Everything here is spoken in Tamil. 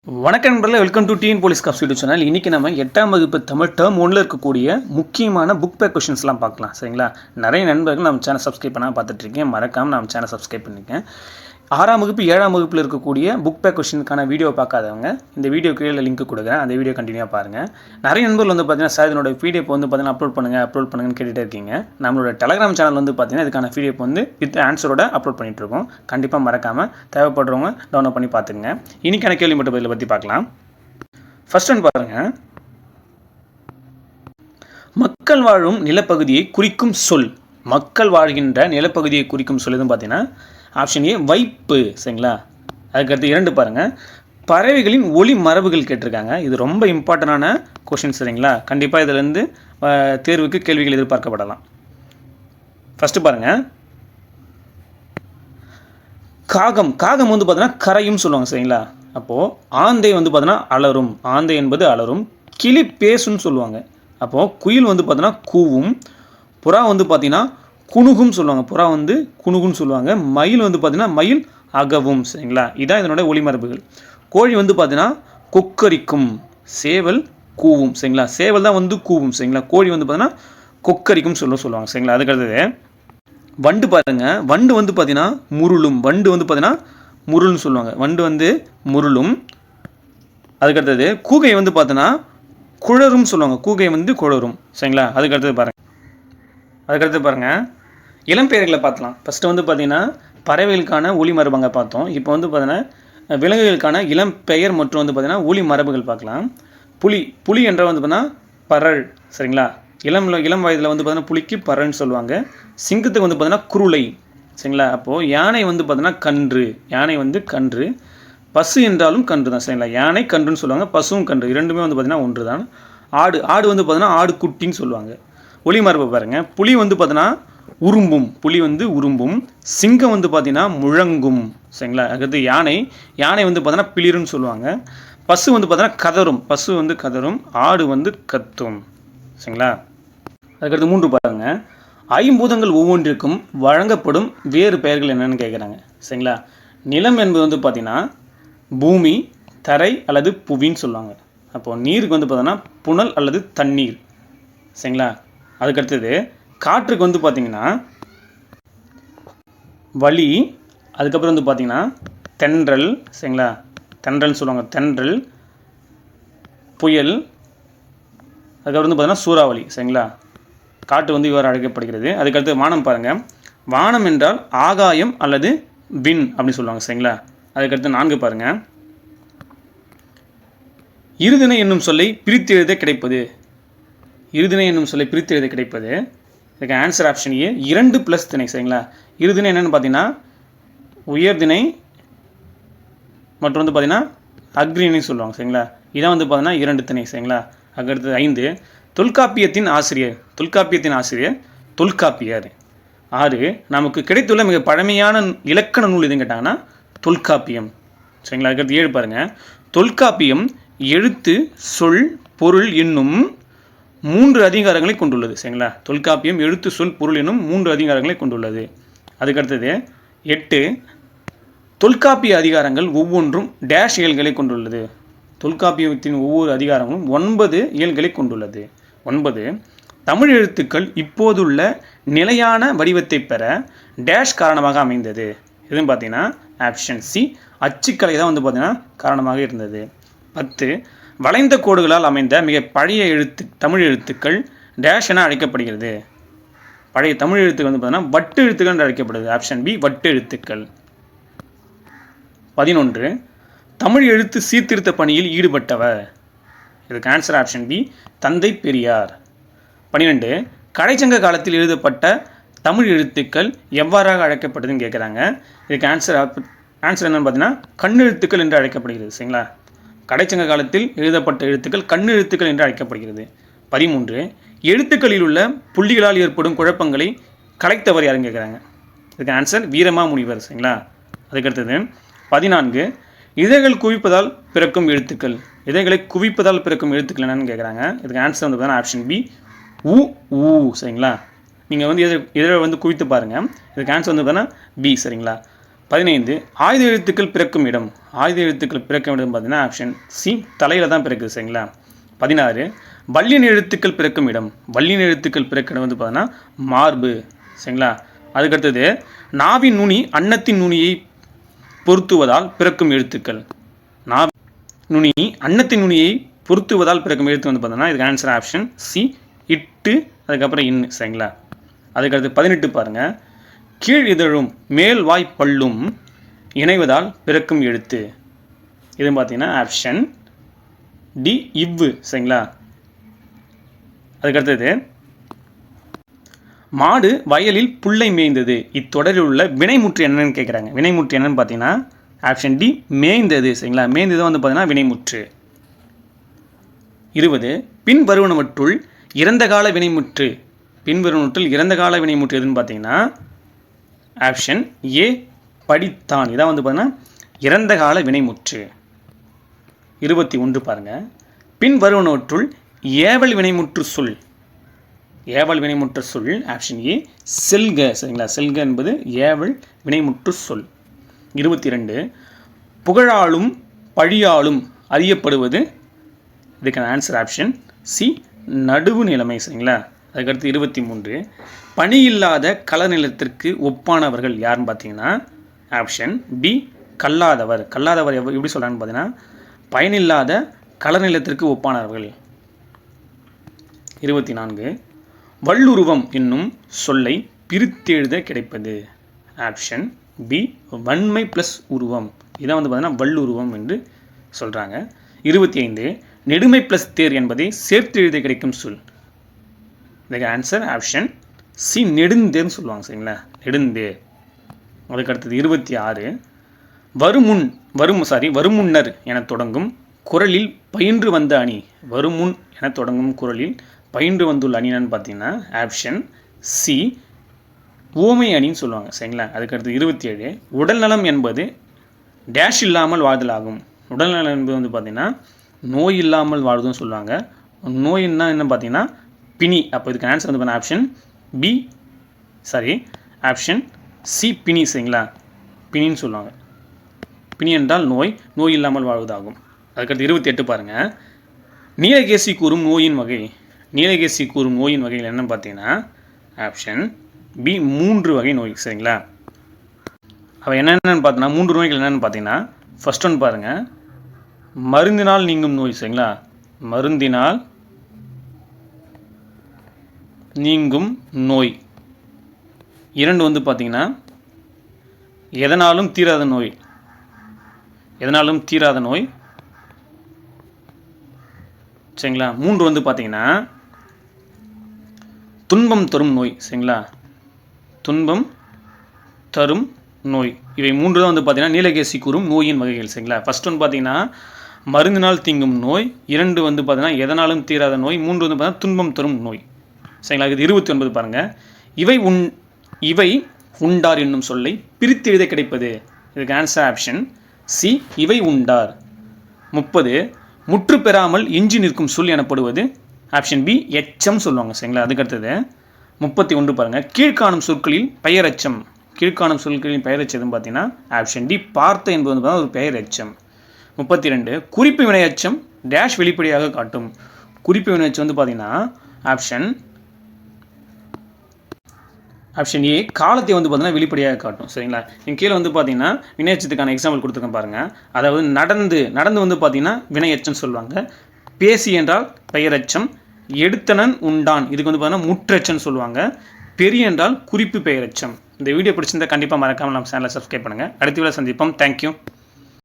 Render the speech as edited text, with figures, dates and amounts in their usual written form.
வணக்கம் நண்பர்களே, welcome to TN police cops YouTube channel. இன்றைக்கி நம்ம 8ஆம் வகுப்பு தமிழ் டேர்ம் 1ல் இருக்கக்கூடிய முக்கியமான புக் பேக் கொஷின்ஸ்லாம் பார்க்கலாம். சரிங்களா? நிறைய நண்பர்கள் நம்ம சேனல் சப்ஸ்கிரைப் பண்ணால் பார்த்துட்ருக்கேன். மறக்காமல் நம்ம சேனல் சப்ஸ்கிரைப் பண்ணிக்கேன். 6ஆம் வகுப்பு 7ஆம் வகுப்பில் இருக்கக்கூடிய புக் பேக் கொஷினுக்கான வீடியோ பார்க்காதவங்க இந்த வீடியோ கீழே லிங்க் கொடுக்குறேன். அந்த வீடியோ கண்டினியூவாக பாருங்கள். நிறைய நண்பர்கள் வந்து பார்த்தீங்கன்னா, சார் இதனோட பிடிஎஃப் வந்து பார்த்தீங்கன்னா அப்லோட் பண்ணுங்கன்னு கேட்டுகிட்டே இருக்கீங்க. நம்மளோட டெலகிராம் சேனல் வந்து பார்த்தீங்கன்னா இதுக்கான பிடிஎஃப் வந்து வித் ஆன்சரோட அப்லோட் பண்ணிகிட்ருக்கோம். கண்டிப்பாக மறக்காமல் தேவைப்படுறவங்க டவுன்லோட் பண்ணி பார்த்துங்க. இன்றைக்கான கேள்வி மட்டும் பதிலை பற்றி பார்க்கலாம். ஃபர்ஸ்ட் ஒன் பாருங்க. மக்கள் வாழும் நிலப்பகுதியை குறிக்கும் சொல். மக்கள் வாழ்கின்ற நிலப்பகுதியை குறிக்கும் சொல் எதுவும் பார்த்தீங்கன்னா ஆப்ஷன் ஏ வைப்பு. சரிங்களா? அதுக்கடுத்து 2 பாருங்க. பறவைகளின் ஒலி மரபுகள் கேட்டிருக்காங்க. இது ரொம்ப இம்பார்ட்டண்டான கொஷின். சரிங்களா? கண்டிப்பாக இதிலேருந்து தேர்வுக்கு கேள்விகள் எதிர்பார்க்கப்படலாம். ஃபர்ஸ்ட் பாருங்க. காகம் வந்து பார்த்தீங்கன்னா கரையும் சொல்லுவாங்க. சரிங்களா? அப்போது ஆந்தை வந்து பார்த்தீங்கன்னா அலரும். ஆந்தை என்பது அலரும். கிளி பேசுன்னு சொல்லுவாங்க. அப்போது குயில் வந்து பார்த்தீங்கன்னா கூவும். புறா வந்து பார்த்தீங்கன்னா குணுகும் சொல்லுவாங்க. புறா வந்து குணுகுன்னு சொல்லுவாங்க. மயில் வந்து பார்த்தீங்கன்னா மயில் அகவும். சரிங்களா? இதான் இதனுடைய ஒளிமரபுகள். கோழி வந்து பார்த்தீங்கன்னா கொக்கரிக்கும். சேவல் கூவும். சரிங்களா? சேவல் தான் வந்து கூவும். சரிங்களா? கோழி வந்து பார்த்தீங்கன்னா கொக்கரிக்கும் சொல்லுவாங்க. சரிங்களா? அதுக்கடுத்தது வண்டு பாருங்க. வண்டு வந்து பார்த்தீங்கன்னா முருளும். வண்டு வந்து பார்த்தீங்கன்னா முருள்னு சொல்லுவாங்க. வண்டு வந்து முருளும். அதுக்கடுத்தது கூகை வந்து பார்த்தோன்னா குழரும் சொல்லுவாங்க. கூகை வந்து குழரும். சரிங்களா? அதுக்கடுத்தது பாருங்கள். இளம்பெயர்களை பார்க்கலாம். ஃபஸ்ட்டு வந்து பார்த்தீங்கன்னா பறவைகளுக்கான ஒலி மரபுங்க பார்த்தோம். இப்போ வந்து பார்த்தீங்கன்னா விலங்குகளுக்கான இளம்பெயர் மற்றும் வந்து பார்த்தீங்கன்னா ஒலி மரபுகள் பார்க்கலாம். புலி என்ற வந்து பார்த்தீங்கன்னா பரல். சரிங்களா? இளம் வயதில் வந்து பார்த்தீங்கன்னா புலிக்கு பரல்னு சொல்லுவாங்க. சிங்கத்துக்கு வந்து பார்த்தீங்கன்னா குருளை. சரிங்களா? அப்போது யானை வந்து பார்த்தீங்கன்னா கன்று. யானை வந்து கன்று. பசு என்றாலும் கன்று தான். சரிங்களா? யானை கன்றுன்னு சொல்லுவாங்க. பசுவும் கன்று இரண்டுமே வந்து பார்த்தீங்கன்னா ஒன்று தான். ஆடு வந்து பார்த்தீங்கன்னா ஆடு குட்டின்னு சொல்லுவாங்க. ஒலி மரபு பாருங்கள். புலி வந்து பார்த்தீங்கன்னா உரும்பும். புலி வந்து உரும்பும். சிங்கம் வந்து பார்த்தீங்கன்னா முழங்கும். சரிங்களா? அடுத்து யானை வந்து பார்த்தீங்கன்னா பிளிருன்னு சொல்லுவாங்க. பசு வந்து பார்த்தீங்கன்னா கதரும். பசு வந்து கதரும். ஆடு வந்து கத்தும். சரிங்களா? அதுக்கடுத்து 3 பாருங்க. ஐம்பூதங்கள் ஒவ்வொன்றிற்கும் வழங்கப்படும் வேறு பெயர்கள் என்னென்னு கேட்குறாங்க. சரிங்களா? நிலம் என்பது வந்து பார்த்தீங்கன்னா பூமி, தரை அல்லது புவின்னு சொல்லுவாங்க. அப்போது நீருக்கு வந்து பார்த்தோன்னா புனல் அல்லது தண்ணீர். சரிங்களா? அதுக்கடுத்தது காற்றுக்கு வந்து பார்த்திங்கன்னா வளி. அதுக்கப்புறம் வந்து பார்த்திங்கன்னா தென்றல். சரிங்களா? தென்றல்னு சொல்லுவாங்க. தென்றல், புயல், அதுக்கப்புறம் வந்து பார்த்தீங்கன்னா சூறாவளி. சரிங்களா? காற்று வந்து இவ்வாறு அழைக்கப்படுகிறது. அதுக்கடுத்து வானம் பாருங்கள். வானம் என்றால் ஆகாயம் அல்லது விண் அப்படின்னு சொல்லுவாங்க. சரிங்களா? அதுக்கடுத்து 4 பாருங்கள். இருதிணை என்னும் சொல்லை பிரித்து எழுத கிடைப்பது. இருதிணை என்னும் சொல்லை பிரித்து எழுத கிடைப்பது. இதுக்கு ஆன்சர் ஆப்ஷன் ஏ 2 + திணை. சரிங்களா? இருதிணை என்னென்னு பார்த்தீங்கன்னா உயர்திணை மற்றும் வந்து பார்த்தீங்கன்னா அக்ரிணை சொல்லுவாங்க. சரிங்களா? இதான் வந்து பார்த்தீங்கன்னா 2 திணை. சரிங்களா? அதுக்கடுத்து 5 தொல்காப்பியத்தின் ஆசிரியர். தொல்காப்பியர். 6 நமக்கு கிடைத்துள்ள மிக பழமையான இலக்கண நூல் எதுன்னு கேட்டாங்கன்னா தொல்காப்பியம். சரிங்களா? அதுக்கடுத்து 7 பாருங்கள். தொல்காப்பியம் எழுத்து, சொல், பொருள் என்னும் 3 அதிகாரங்களை கொண்டுள்ளது. சரிங்களா? தொல்காப்பியம் எழுத்து, சொல், பொருள் என்னும் 3 அதிகாரங்களை கொண்டுள்ளது. அதுக்கடுத்தது 8 தொல்காப்பிய அதிகாரங்கள் ஒவ்வொன்றும் டேஷ் இயல்களை கொண்டுள்ளது. தொல்காப்பியத்தின் ஒவ்வொரு அதிகாரங்களும் 9 இயல்களை கொண்டுள்ளது. 9 தமிழ் எழுத்துக்கள் இப்போதுள்ள நிலையான வடிவத்தை பெற டேஷ் காரணமாக அமைந்தது. எதுன்னு பார்த்தீங்கன்னா ஆப்ஷன் சி அச்சுக்கலை தான் வந்து பார்த்தீங்கன்னா காரணமாக இருந்தது. 10 வளைந்த கோடுகளால் அமைந்த மிக பழைய தமிழ் எழுத்துக்கள் டேஷ் என அழைக்கப்படுகிறது. பழைய தமிழ் எழுத்துக்கள் வந்து பார்த்தீங்கன்னா வட்டு எழுத்துக்கள் என்று அழைக்கப்படுது. ஆப்ஷன் பி வட்டு எழுத்துக்கள். 11 தமிழ் எழுத்து சீர்திருத்த பணியில் ஈடுபட்டவர். இதுக்கு ஆன்சர் ஆப்ஷன் பி தந்தை பெரியார். 12 கடைச்சங்க காலத்தில் எழுதப்பட்ட தமிழ் எழுத்துக்கள் எவ்வாறாக அழைக்கப்பட்டதுன்னு கேட்குறாங்க. இதுக்கு ஆன்சர் என்னென்னு பார்த்தீங்கன்னா கண்ணெழுத்துக்கள் என்று அழைக்கப்படுகிறது. சரிங்களா? கடைச்சங்க காலத்தில் எழுதப்பட்ட எழுத்துக்கள் கண்ணெழுத்துக்கள் என்று அழைக்கப்படுகிறது. 13 எழுத்துக்களில் உள்ள புள்ளிகளால் ஏற்படும் குழப்பங்களை கலைத்தவர் யாருன்னு கேட்குறாங்க. இதுக்கு ஆன்சர் வீரமாமுனிவர். சரிங்களா? அதுக்கடுத்தது 14 இதழ்கள் குவிப்பதால் பிறக்கும் எழுத்துக்கள். இதழ்களை குவிப்பதால் பிறக்கும் எழுத்துக்கள் என்னன்னு கேட்குறாங்க. இதுக்கு ஆன்சர் வந்து பார்த்தீங்கன்னா ஆப்ஷன் பி ஊ. சரிங்களா? நீங்கள் வந்து இதழை வந்து குவித்து பாருங்கள். இதுக்கு ஆன்சர் வந்து பார்த்தீங்கன்னா பி. சரிங்களா? 15 ஆயுத எழுத்துக்கள் பிறக்கும் இடம். ஆயுத எழுத்துக்கள் பிறக்கும் இடம் பார்த்தீங்கன்னா ஆப்ஷன் சி தலையில் தான் பிறக்குது. சரிங்களா? 16 வல்லின எழுத்துக்கள் பிறக்கும் இடம். வல்லின எழுத்துக்கள் பிறக்கும் இடம் வந்து பார்த்தீங்கன்னா மார்பு. சரிங்களா? அதுக்கடுத்தது நாவின் நுனி அன்னத்தின் நுனியை பொருத்துவதால் பிறக்கும் எழுத்துக்கள். நாவி நுனி அன்னத்தின் நுனியை பொருத்துவதால் பிறக்கும் எழுத்து வந்து பார்த்தோன்னா இதுக்கு ஆன்சர் ஆப்ஷன் சி இட்டு, அதுக்கப்புறம் இன்னு. சரிங்களா? அதுக்கடுத்து 18 பாருங்கள். கீழ் இதழும் மேல் வாய் பல்லும் இணைவதால் பிறக்கும் எழுத்து. இது பார்த்தீங்கன்னா ஆப்ஷன் டி இவ்வு. சரிங்களா? அதுக்கடுத்தது மாடு வயலில் புல்லை மேய்ந்தது. இத்தொடரில் உள்ள வினைமுற்று என்னன்னு கேட்குறாங்க. வினைமுற்று என்னன்னு பார்த்தீங்கன்னா ஆப்ஷன் டி மேய்ந்தது. சரிங்களா? மேய்ந்தது வந்து பார்த்தீங்கன்னா வினைமுற்று. 20 பின் வருவனவற்றுள் இறந்த கால வினைமுற்று. பின் வருவனவற்றுள் இறந்த கால வினைமுற்று எதுன்னு பார்த்தீங்கன்னா ஆப்ஷன் ஏ படித்தான். இதான் வந்து பார்த்தீங்கன்னா இறந்த கால வினைமுற்று. 21 பாருங்கள். பின் வருவனவற்றுள் ஏவல் வினைமுற்று சொல். ஏவல் வினைமுற்று சொல் ஆப்ஷன் ஏ செல்க. சரிங்களா? செல்க என்பது ஏவல் வினைமுற்று சொல். 22 புகழாலும் பழியாலும் அறியப்படுவது. இதுக்கான ஆன்சர் ஆப்ஷன் சி நடுவு நிலைமை. சரிங்களா? அதுக்கடுத்து 23 பணி இல்லாத களநிலத்திற்கு ஒப்பானவர்கள் யாருன்னு பார்த்தீங்கன்னா ஆப்ஷன் பி கல்லாதவர். கல்லாதவர் எப்படி சொல்கிறான்னு பார்த்தீங்கன்னா பயனில்லாத களநிலத்திற்கு ஒப்பானவர்கள். 24 வல்லுருவம் என்னும் சொல்லை பிரித்தெழுத கிடைப்பது. ஆப்ஷன் பி வன்மை ப்ளஸ் உருவம். இதான் வந்து பார்த்தீங்கன்னா வல்லுருவம் என்று சொல்கிறாங்க. 25 நெடுமை ப்ளஸ் தேர் என்பதை சேர்த்து எழுத கிடைக்கும் சொல். இதுக்கு ஆன்சர் ஆப்ஷன் சி நெடுந்தேர்னு சொல்லுவாங்க. சரிங்களா? நெடுந்தேர். அதுக்கடுத்தது 26 வருமுன்னர் என தொடங்கும் குரலில் பயின்று வந்த அணி. வருமுன் என தொடங்கும் குரலில் பயின்று வந்துள்ள அணின்னு பார்த்தீங்கன்னா ஆப்ஷன் சி ஓமை அணின்னு சொல்லுவாங்க. சரிங்களா? அதுக்கடுத்து 27 உடல்நலம் என்பது டேஷ் இல்லாமல் வாழ்தல் ஆகும். உடல்நலம் என்பது வந்து பார்த்திங்கன்னா நோய் இல்லாமல் வாழ்வதுன்னு சொல்லுவாங்க. நோயின்னா என்ன பார்த்தீங்கன்னா பிணி. அப்போ இதுக்கு ஆன்சர் வந்து பார்த்தீங்கன்னா ஆப்ஷன் சி பிணி. சரிங்களா? பிணின்னு சொல்லுவாங்க. பிணி என்றால் நோய், நோய் இல்லாமல் வாழ்வதாகும். அதுக்கடுத்து 28 பாருங்கள். நீலகேசி கூறும் நோயின் வகை. நீலகேசி கூறும் நோயின் வகையில் என்னன்னு பார்த்தீங்கன்னா ஆப்ஷன் பி 3 வகை நோய். சரிங்களா? அவள் என்னென்னு பார்த்தீங்கன்னா 3 நோய்கள் என்னென்னு பார்த்தீங்கன்னா ஃபர்ஸ்ட் ஒன் பாருங்கள், மருந்தினால் நீங்கும் நோய். சரிங்களா? மருந்தினால் நீங்கும் நோய். 2 வந்து பார்த்தீங்கன்னா எதனாலும் தீராத நோய். எதனாலும் தீராத நோய். சரிங்களா? 3 வந்து பார்த்தீங்கன்னா துன்பம் தரும் நோய். சரிங்களா? துன்பம் தரும் நோய். இவை 3 தான் வந்து பார்த்தீங்கன்னா நீலகேசி கூறும் நோயின் வகைகள். சரிங்களா? ஃபர்ஸ்ட் ஒன் பார்த்தீங்கன்னா மருந்தினால் தீங்கும் நோய். 2 வந்து பார்த்தீங்கன்னா எதனாலும் தீராத நோய். 3 வந்து பார்த்தீங்கன்னா துன்பம் தரும் நோய். சரிங்களா? இது 29 பாருங்கள். இவை உண்டார் என்னும் சொல்லை பிரித்து எழுத கிடைப்பது. இதுக்கு ஆன்சர் ஆப்ஷன் சி இவை உண்டார். 30 முற்று பெறாமல் எஞ்சி நிற்கும் சொல் எனப்படுவது. ஆப்ஷன் பி எச்சம் சொல்லுவாங்க. சரிங்களா? அதுக்கடுத்தது 31 பாருங்கள். கீழ்காணும் சொற்களில் பெயரெச்சம். கீழ்காணும் சொற்களின் பெயரெச்சம் பார்த்தீங்கன்னா ஆப்ஷன் டி பார்த்த என்பது வந்து ஒரு பெயரெச்சம். 32 குறிப்பு வினையச்சம் டேஷ் வெளிப்படையாக காட்டும். குறிப்பு வினையச்சம் வந்து பார்த்தீங்கன்னா ஆப்ஷன் ஏ காலத்தை வந்து பார்த்தீங்கன்னா வெளிப்படையாக காட்டும். சரிங்களா? நீங்கள் கீழே வந்து பார்த்தீங்கன்னா வினையச்சத்துக்கான எக்ஸாம்பிள் கொடுத்துருக்கேன் பாருங்கள். அதாவது நடந்து வந்து பார்த்தீங்கன்னா வினையச்சம் சொல்லுவாங்க. பேசி என்றால் பெயரெச்சம். எடுத்தனன் உண்டான் இதுக்கு வந்து பார்த்தீங்கன்னா முற்றச்சம் சொல்லுவாங்க. பெரிய என்றால் குறிப்பு பெயரெச்சம். இந்த வீடியோ பிடிச்சிருந்தால் கண்டிப்பாக மறக்காமல் நம்ம சேனலை சப்ஸ்கிரைப் பண்ணுங்கள். அடுத்த வீடியோவில் சந்திப்போம். தேங்க்யூ.